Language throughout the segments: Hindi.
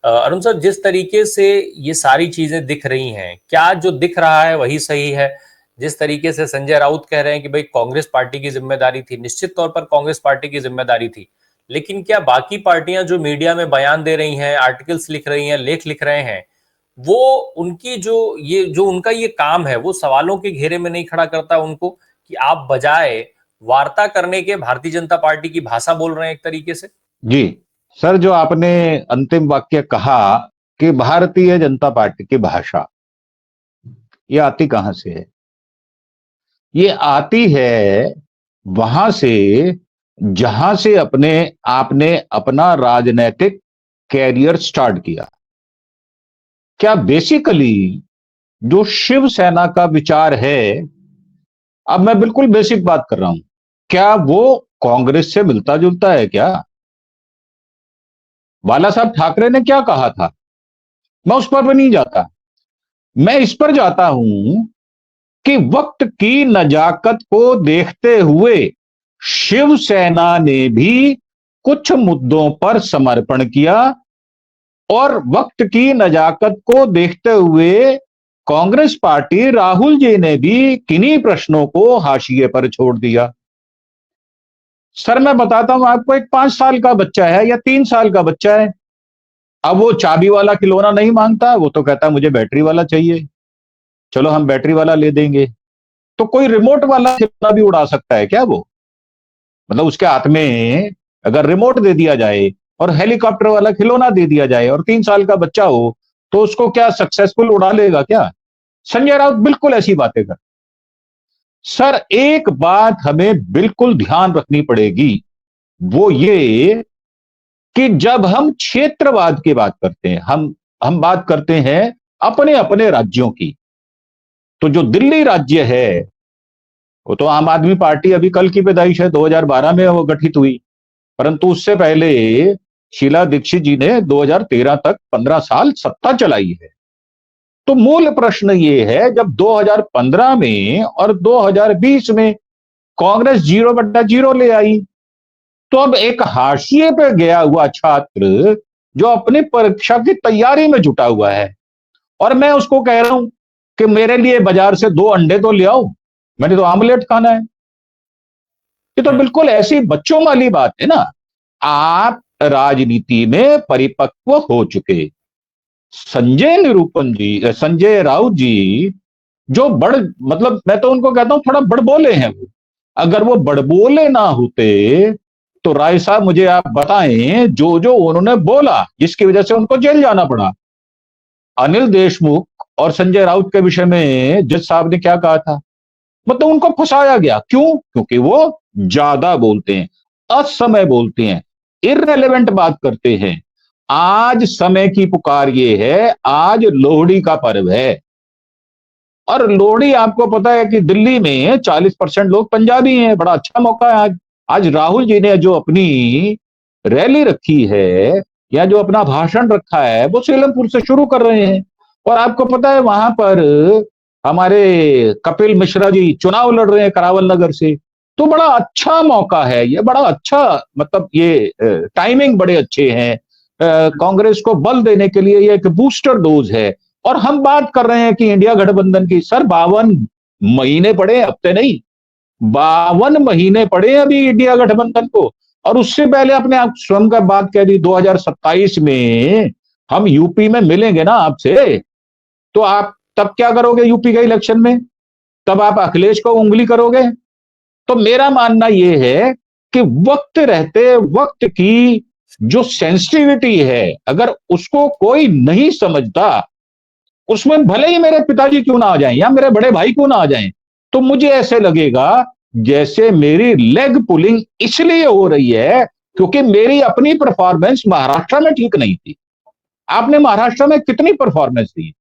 अरुण सर, जिस तरीके से ये सारी चीजें दिख रही हैं, क्या जो दिख रहा है वही सही है? जिस तरीके से संजय राउत कह रहे हैं कि भाई कांग्रेस पार्टी की जिम्मेदारी थी, निश्चित तौर पर कांग्रेस पार्टी की जिम्मेदारी थी, लेकिन क्या बाकी पार्टियां जो मीडिया में बयान दे रही हैं, आर्टिकल्स लिख रही हैं, लेख लिख रहे हैं, वो उनकी जो उनका ये काम है, वो सवालों के घेरे में नहीं खड़ा करता उनको, कि आप बजाय वार्ता करने के भारतीय जनता पार्टी की भाषा बोल रहे हैं एक तरीके से? जी सर, जो आपने अंतिम वाक्य कहा कि भारतीय जनता पार्टी की भाषा, ये आती कहां से है? ये आती है वहां से जहां से आपने अपना राजनीतिक कैरियर स्टार्ट किया। क्या बेसिकली जो शिवसेना का विचार है, अब मैं बिल्कुल बेसिक बात कर रहा हूं, क्या वो कांग्रेस से मिलता जुलता है क्या? बाला साहब ठाकरे ने क्या कहा था, मैं उस पर भी नहीं जाता। मैं इस पर जाता हूं कि वक्त की नजाकत को देखते हुए शिवसेना ने भी कुछ मुद्दों पर समर्पण किया, और वक्त की नजाकत को देखते हुए कांग्रेस पार्टी, राहुल जी ने भी किन्हीं प्रश्नों को हाशिए पर छोड़ दिया। सर मैं बताता हूं आपको, एक 5 साल का बच्चा है या 3 साल का बच्चा है, अब वो चाबी वाला खिलौना नहीं मांगता, वो तो कहता है मुझे बैटरी वाला चाहिए, चलो हम बैटरी वाला ले देंगे। तो कोई रिमोट वाला खिलौना भी उड़ा सकता है क्या वो? मतलब उसके हाथ में अगर रिमोट दे दिया जाए और हेलीकॉप्टर वाला खिलौना दे दिया जाए और 3 साल का बच्चा हो, तो उसको क्या सक्सेसफुल उड़ा लेगा क्या? संजय राउत बिल्कुल ऐसी बातें कर। सर एक बात हमें बिल्कुल ध्यान रखनी पड़ेगी, वो ये कि जब हम क्षेत्रवाद की बात करते हैं, हम बात करते हैं अपने अपने राज्यों की, तो जो दिल्ली राज्य है वो तो आम आदमी पार्टी अभी कल की पैदाइश है, 2012 में वो गठित हुई, परंतु उससे पहले शीला दीक्षित जी ने 2013 तक 15 साल सत्ता चलाई है। तो मूल प्रश्न ये है, जब 2015 में और 2020 में कांग्रेस 0/0 ले आई, तो अब एक हाशिए पे गया हुआ छात्र जो अपनी परीक्षा की तैयारी में जुटा हुआ है, और मैं उसको कह रहा हूं कि मेरे लिए बाजार से 2 अंडे तो ले आओ, मैंने तो आमलेट खाना है। ये तो बिल्कुल ऐसी बच्चों वाली बात है ना। आप राजनीति में परिपक्व हो चुके संजय राउत जी, जो मतलब मैं तो उनको कहता हूं थोड़ा बड़बोले हैं वो। अगर वो बड़बोले ना होते तो राय साहब मुझे आप बताएं, जो जो उन्होंने बोला जिसकी वजह से उनको जेल जाना पड़ा, अनिल देशमुख और संजय राउत के विषय में जज साहब ने क्या कहा था, मतलब उनको फंसाया गया। क्यों? क्योंकि वो ज्यादा बोलते हैं, असमय बोलते हैं, इररेलेवेंट बात करते हैं। आज समय की पुकार ये है, आज लोहड़ी का पर्व है, और लोहड़ी आपको पता है कि दिल्ली में 40% लोग पंजाबी हैं, बड़ा अच्छा मौका है आज। आज राहुल जी ने जो अपनी रैली रखी है या जो अपना भाषण रखा है, वो सीलमपुर से शुरू कर रहे हैं, और आपको पता है वहां पर हमारे कपिल मिश्रा जी चुनाव लड़ रहे हैं करावल नगर से। तो बड़ा अच्छा मौका है ये, बड़ा अच्छा, मतलब ये टाइमिंग बड़े अच्छे हैं, कांग्रेस को बल देने के लिए ये एक बूस्टर डोज है। और हम बात कर रहे हैं कि इंडिया गठबंधन की, सर 52 महीने पड़े, हफ्ते नहीं, 52 महीने पड़े अभी इंडिया गठबंधन को। और उससे पहले अपने आप स्वयं का बात कह दी, 2027 में हम यूपी में मिलेंगे ना आपसे, तो आप तब क्या करोगे यूपी के इलेक्शन में? तब आप अखिलेश को उंगली करोगे? तो मेरा मानना यह है कि वक्त रहते वक्त की जो सेंसिटिविटी है, अगर उसको कोई नहीं समझता, उसमें भले ही मेरे पिताजी क्यों ना आ जाएं या मेरे बड़े भाई क्यों ना आ जाएं, तो मुझे ऐसे लगेगा जैसे मेरी लेग पुलिंग इसलिए हो रही है क्योंकि मेरी अपनी परफॉर्मेंस महाराष्ट्र में ठीक नहीं थी। आपने महाराष्ट्र में कितनी परफॉर्मेंस दी?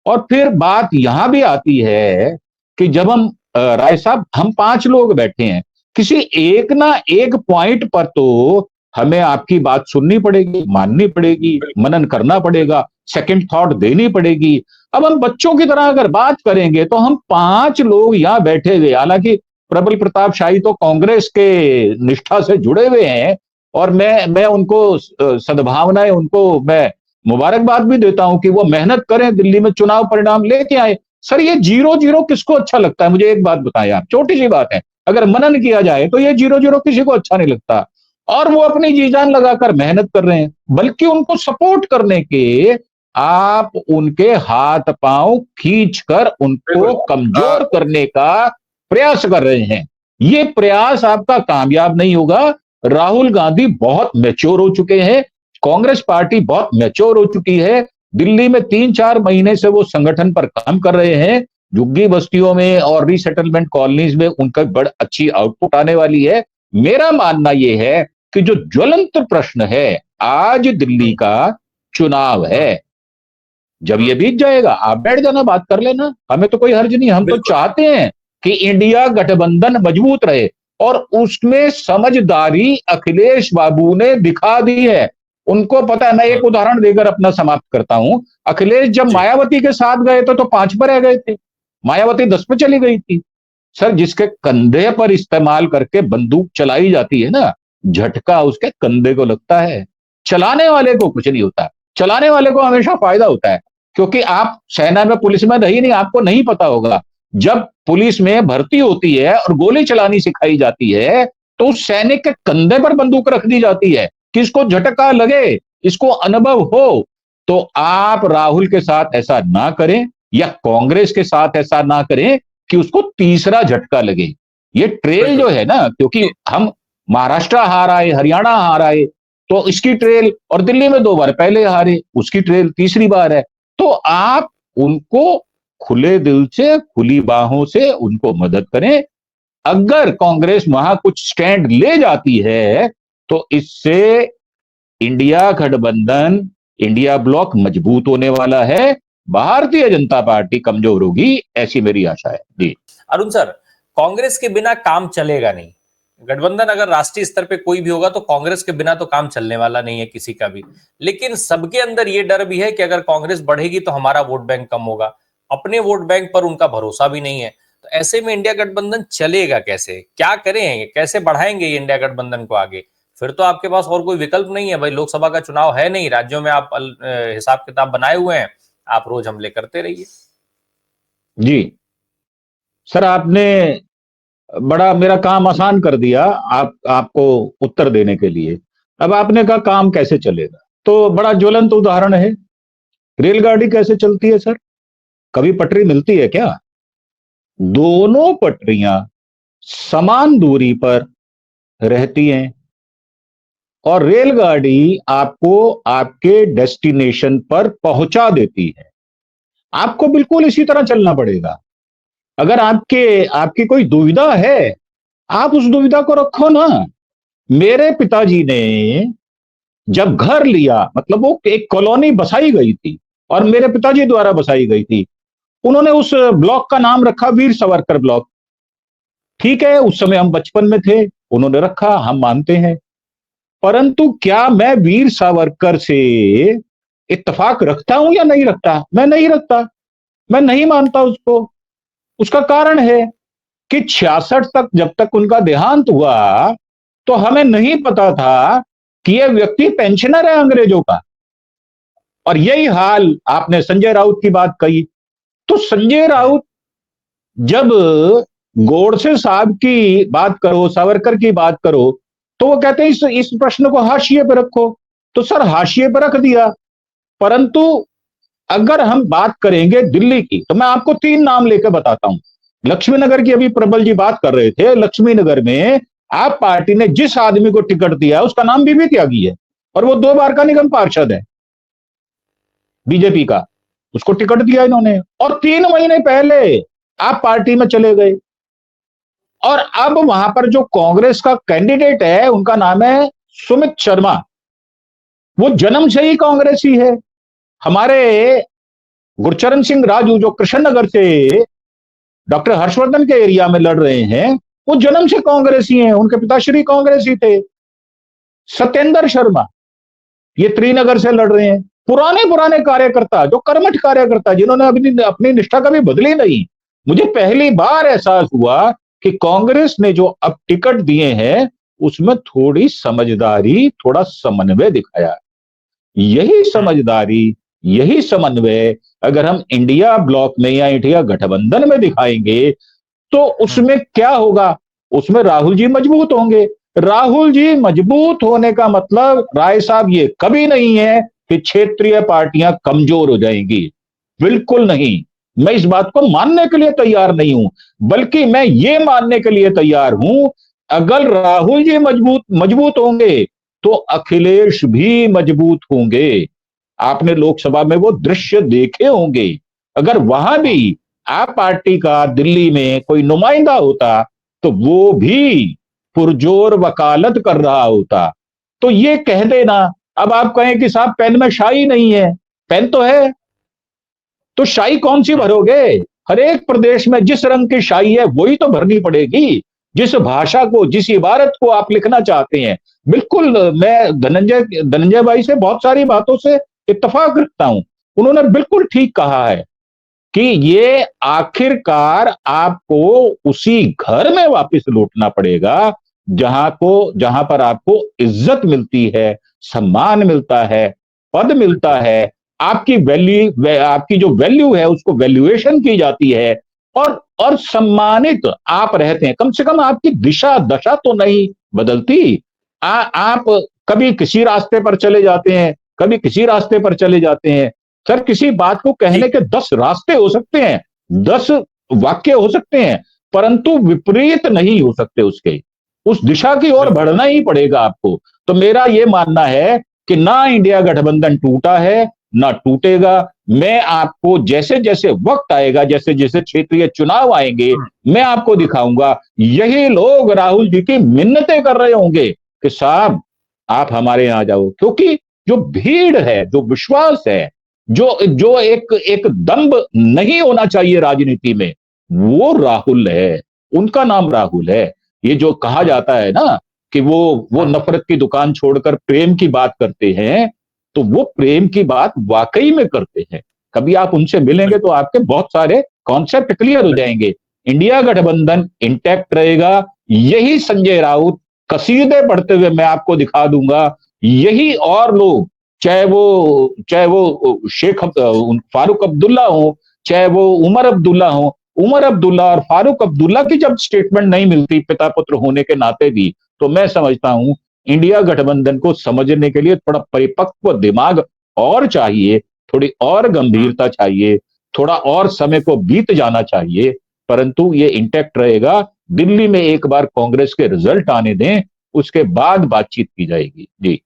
और फिर बात यहां भी आती है कि जब हम राय साहब, हम 5 लोग बैठे हैं, किसी एक ना एक पॉइंट पर तो हमें आपकी बात सुननी पड़ेगी, माननी पड़ेगी, मनन करना पड़ेगा, सेकंड थॉट देनी पड़ेगी। अब हम बच्चों की तरह अगर बात करेंगे तो हम 5 लोग यहां बैठे हुए, हालांकि प्रबल प्रताप शाही तो कांग्रेस के निष्ठा से जुड़े हुए हैं, और मैं उनको सद्भावनाएं, उनको मैं मुबारकबाद भी देता हूं कि वो मेहनत करें, दिल्ली में चुनाव परिणाम लेके आए। सर ये 0-0 किसको अच्छा लगता है? मुझे एक बात बताएं आप, छोटी सी बात है, अगर मनन किया जाए तो ये 0-0 किसी को अच्छा नहीं लगता। और वो अपनी जी जान लगाकर मेहनत कर रहे हैं, बल्कि उनको सपोर्ट करने के आप उनके हाथ पांव खींचकर उनको बिल्कुल। कमजोर करने का प्रयास कर रहे हैं। ये प्रयास आपका कामयाब नहीं होगा। राहुल गांधी बहुत मैच्योर हो चुके हैं, कांग्रेस पार्टी बहुत मैच्योर हो चुकी है। दिल्ली में 3-4 महीने से वो संगठन पर काम कर रहे हैं। झुग्गी बस्तियों में और रीसेटलमेंट कॉलोनीज में उनका बड़ अच्छी आउटपुट आने वाली है। मेरा मानना यह है कि जो ज्वलंत प्रश्न है, आज दिल्ली का चुनाव है, जब ये बीत जाएगा आप बैठ जाना, बात कर लेना, हमें तो कोई हर्ज नहीं। हम तो बिल्कुल। चाहते हैं कि इंडिया गठबंधन मजबूत रहे, और उसमें समझदारी अखिलेश बाबू ने दिखा दी है। उनको पता है। मैं एक उदाहरण देकर अपना समाप्त करता हूं। अखिलेश जब जी। मायावती के साथ गए थे तो 5 पर रह गए थे, मायावती 10 पे चली गई थी। सर जिसके कंधे पर इस्तेमाल करके बंदूक चलाई जाती है ना, झटका उसके कंधे को लगता है, चलाने वाले को कुछ नहीं होता। चलाने वाले को हमेशा फायदा होता है, क्योंकि आप सेना में पुलिस में रही नहीं, आपको नहीं पता होगा। जब पुलिस में भर्ती होती है और गोली चलानी सिखाई जाती है तो उस सैनिक के कंधे पर बंदूक रख दी जाती है कि इसको झटका लगे, इसको अनुभव हो। तो आप राहुल के साथ ऐसा ना करें, या कांग्रेस के साथ ऐसा ना करें कि उसको तीसरा झटका लगे। ये ट्रेल जो बिल्कुल। है ना, क्योंकि हम महाराष्ट्र हार आए, हरियाणा हार आए, तो इसकी ट्रेल, और दिल्ली में 2 बार पहले हारे, उसकी ट्रेल तीसरी बार है। तो आप उनको खुले दिल से, खुली बाहों से उनको मदद करें। अगर कांग्रेस वहां कुछ स्टैंड ले जाती है तो इससे इंडिया गठबंधन, इंडिया ब्लॉक मजबूत होने वाला है, भारतीय जनता पार्टी कमजोर होगी, ऐसी मेरी आशा है जी। अरुण सर, कांग्रेस के बिना काम चलेगा नहीं। गठबंधन अगर राष्ट्रीय स्तर पे कोई भी होगा तो कांग्रेस के बिना तो काम चलने वाला नहीं है किसी का भी। लेकिन सबके अंदर ये डर भी है कि अगर कांग्रेस बढ़ेगी तो हमारा वोट बैंक कम होगा। अपने वोट बैंक पर उनका भरोसा भी नहीं है। तो ऐसे में इंडिया गठबंधन चलेगा कैसे? क्या करें? कैसे बढ़ाएंगे ये इंडिया गठबंधन को आगे? फिर तो आपके पास और कोई विकल्प नहीं है भाई। लोकसभा का चुनाव है नहीं, राज्यों में आप हिसाब किताब बनाए हुए हैं, आप रोज हमले करते रहिए। जी सर, आपने बड़ा मेरा काम आसान कर दिया आपको उत्तर देने के लिए। अब आपने कहा काम कैसे चलेगा, तो बड़ा ज्वलंत उदाहरण है, रेलगाड़ी कैसे चलती है सर? कभी पटरी मिलती है क्या? दोनों पटरियां समान दूरी पर रहती हैं, और रेलगाड़ी आपको आपके डेस्टिनेशन पर पहुंचा देती है। आपको बिल्कुल इसी तरह चलना पड़ेगा। अगर आपकी कोई दुविधा है, आप उस दुविधा को रखो ना। मेरे पिताजी ने जब घर लिया, मतलब वो एक कॉलोनी बसाई गई थी और मेरे पिताजी द्वारा बसाई गई थी, उन्होंने उस ब्लॉक का नाम रखा वीर सावरकर ब्लॉक। ठीक है, उस समय हम बचपन में थे, उन्होंने रखा, हम मानते हैं। परंतु क्या मैं वीर सावरकर से इत्तेफाक रखता हूं या नहीं रखता? मैं नहीं रखता, मैं नहीं मानता उसको। उसका कारण है कि 66 तक, जब तक उनका देहांत हुआ, तो हमें नहीं पता था कि यह व्यक्ति पेंशनर है अंग्रेजों का। और यही हाल, आपने संजय राउत की बात कही, तो संजय राउत जब गोडसे साहब की बात करो, सावरकर की बात करो, तो वो कहते हैं इस प्रश्न को हाशिए पर रखो। तो सर हाशिए पर रख दिया। परंतु अगर हम बात करेंगे दिल्ली की, तो मैं आपको 3 नाम लेकर बताता हूं। लक्ष्मीनगर की अभी प्रबल जी बात कर रहे थे, लक्ष्मीनगर में आप पार्टी ने जिस आदमी को टिकट दिया उसका नाम बीबी त्यागी है, और वो 2 बार का निगम पार्षद है बीजेपी का। उसको टिकट दिया इन्होंने, और 3 महीने पहले आप पार्टी में चले गए। और अब वहां पर जो कांग्रेस का कैंडिडेट है, उनका नाम है सुमित शर्मा। वो जन्म से ही कांग्रेसी है। हमारे गुरचरण सिंह राजू जो कृष्णनगर से डॉक्टर हर्षवर्धन के एरिया में लड़ रहे हैं, वो जन्म से कांग्रेसी हैं, उनके पिताश्री कांग्रेसी थे। सत्येंद्र शर्मा ये त्रिनगर से लड़ रहे हैं। पुराने पुराने कार्यकर्ता, जो कर्मठ कार्यकर्ता, जिन्होंने अपनी निष्ठा कभी बदली नहीं। मुझे पहली बार एहसास हुआ कि कांग्रेस ने जो अब टिकट दिए हैं उसमें थोड़ी समझदारी, थोड़ा समन्वय दिखाया। यही समझदारी, यही समन्वय अगर हम इंडिया ब्लॉक में या इंडिया गठबंधन में दिखाएंगे तो उसमें क्या होगा? उसमें राहुल जी मजबूत होंगे। राहुल जी मजबूत होने का मतलब राय साहब ये कभी नहीं है कि क्षेत्रीय पार्टियां कमजोर हो जाएंगी, बिल्कुल नहीं। मैं इस बात को मानने के लिए तैयार नहीं हूं, बल्कि मैं ये मानने के लिए तैयार हूं अगर राहुल जी मजबूत मजबूत होंगे तो अखिलेश भी मजबूत होंगे। आपने लोकसभा में वो दृश्य देखे होंगे। अगर वहां भी आप पार्टी का दिल्ली में कोई नुमाइंदा होता तो वो भी पुरजोर वकालत कर रहा होता। तो ये कह देना, अब आप कहें कि साहब पेन में शाई नहीं है, पेन तो है, तो शाई कौन सी भरोगे? हर एक प्रदेश में जिस रंग की शाई है वही तो भरनी पड़ेगी, जिस भाषा को, जिस इबारत को आप लिखना चाहते हैं। बिल्कुल, मैं धनंजय धनंजय भाई से बहुत सारी बातों से इत्तेफाक रखता हूं। उन्होंने बिल्कुल ठीक कहा है कि ये आखिरकार आपको उसी घर में वापस लौटना पड़ेगा जहां पर आपको इज्जत मिलती है, सम्मान मिलता है, पद मिलता है, आपकी जो वैल्यू है उसको वैल्यूएशन की जाती है, और सम्मानित आप रहते हैं। कम से कम आपकी दिशा दशा तो नहीं बदलती। आप कभी किसी रास्ते पर चले जाते हैं, कभी किसी रास्ते पर चले जाते हैं। सर, किसी बात को कहने के 10 रास्ते हो सकते हैं, 10 वाक्य हो सकते हैं, परंतु विपरीत नहीं हो सकते उसके। उस दिशा की ओर बढ़ना ही पड़ेगा आपको। तो मेरा यह मानना है कि ना इंडिया गठबंधन टूटा है, ना टूटेगा। मैं आपको जैसे जैसे वक्त आएगा, जैसे जैसे क्षेत्रीय चुनाव आएंगे, मैं आपको दिखाऊंगा यही लोग राहुल जी की मिन्नतें कर रहे होंगे कि साहब आप हमारे यहां जाओ। क्योंकि जो भीड़ है, जो विश्वास है, जो जो एक दंभ नहीं होना चाहिए राजनीति में, वो राहुल है। उनका नाम राहुल है। ये जो कहा जाता है ना कि वो नफरत की दुकान छोड़कर प्रेम की बात करते हैं, तो वो प्रेम की बात वाकई में करते हैं। कभी आप उनसे मिलेंगे तो आपके बहुत सारे कॉन्सेप्ट क्लियर हो जाएंगे। इंडिया गठबंधन इंटैक्ट रहेगा। यही संजय राउत कसीदे पढ़ते हुए मैं आपको दिखा दूंगा। यही और लोग, चाहे वो फारूक अब्दुल्ला हो, चाहे वो उमर अब्दुल्ला हो। उमर अब्दुल्ला और फारूक अब्दुल्ला की जब स्टेटमेंट नहीं मिलती पिता पुत्र होने के नाते भी, तो मैं समझता हूं इंडिया गठबंधन को समझने के लिए थोड़ा परिपक्व दिमाग और चाहिए, थोड़ी और गंभीरता चाहिए, थोड़ा और समय को बीत जाना चाहिए। परंतु ये इंटैक्ट रहेगा। दिल्ली में एक बार कांग्रेस के रिजल्ट आने दें, उसके बाद बातचीत की जाएगी। जी।